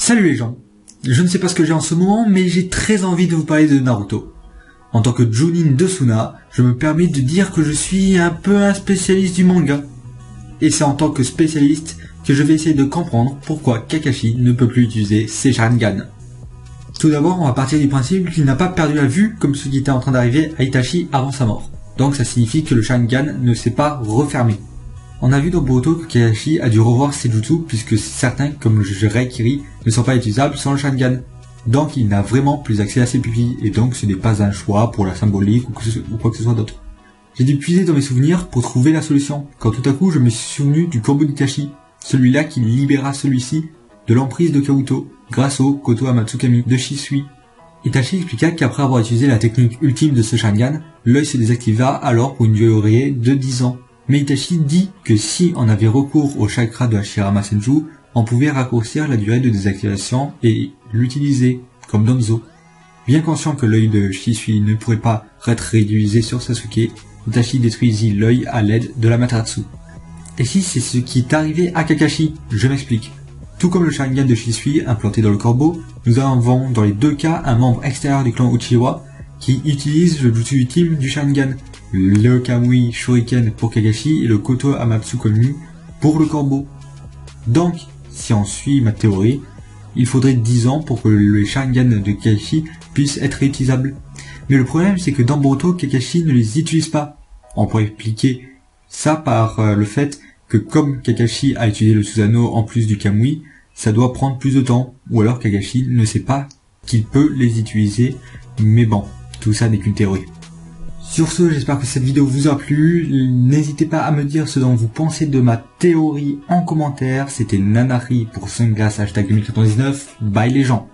Salut les gens, je ne sais pas ce que j'ai en ce moment, mais j'ai très envie de vous parler de Naruto. En tant que Jounin de Suna, je me permets de dire que je suis un peu un spécialiste du manga. Et c'est en tant que spécialiste que je vais essayer de comprendre pourquoi Kakashi ne peut plus utiliser ses Sharingan. Tout d'abord, on va partir du principe qu'il n'a pas perdu la vue comme ce qui était en train d'arriver à Itachi avant sa mort. Donc ça signifie que le Sharingan ne s'est pas refermé. On a vu dans Boruto que Kakashi a dû revoir ses jutsu puisque certains, comme le Raikiri, ne sont pas utilisables sans le Sharingan. Donc il n'a vraiment plus accès à ses pupilles et donc ce n'est pas un choix pour la symbolique ou quoi que ce soit d'autre. J'ai dû puiser dans mes souvenirs pour trouver la solution, quand tout à coup je me suis souvenu du combo d'Itachi, celui-là qui libéra celui-ci de l'emprise de Kabuto, grâce au Koto Amatsukami de Shisui. Itachi expliqua qu'après avoir utilisé la technique ultime de ce Sharingan, l'œil se désactiva alors pour une durée de 10 ans. Mais Itachi dit que si on avait recours au chakra de Hashirama Senju, on pouvait raccourcir la durée de désactivation et l'utiliser, comme Danzo. Bien conscient que l'œil de Shisui ne pourrait pas être réutilisé sur Sasuke, Itachi détruisit l'œil à l'aide de l'Amaterasu. Et si c'est ce qui est arrivé à Kakashi, je m'explique. Tout comme le Sharingan de Shisui implanté dans le corbeau, nous avons dans les deux cas un membre extérieur du clan Uchiwa qui utilise le jutsu ultime du Sharingan, le Kamui Shuriken pour Kakashi et le Koto Amatsukami pour le corbeau. Donc, si on suit ma théorie, il faudrait 10 ans pour que les Sharingan de Kakashi puissent être réutilisables. Mais le problème c'est que dans Boruto, Kakashi ne les utilise pas. On pourrait expliquer ça par le fait que comme Kakashi a utilisé le Susanoo en plus du Kamui, ça doit prendre plus de temps, ou alors Kakashi ne sait pas qu'il peut les utiliser, mais bon, tout ça n'est qu'une théorie. Sur ce, j'espère que cette vidéo vous a plu, n'hésitez pas à me dire ce dont vous pensez de ma théorie en commentaire, c'était Nanari pour Sunglass #2099, bye les gens.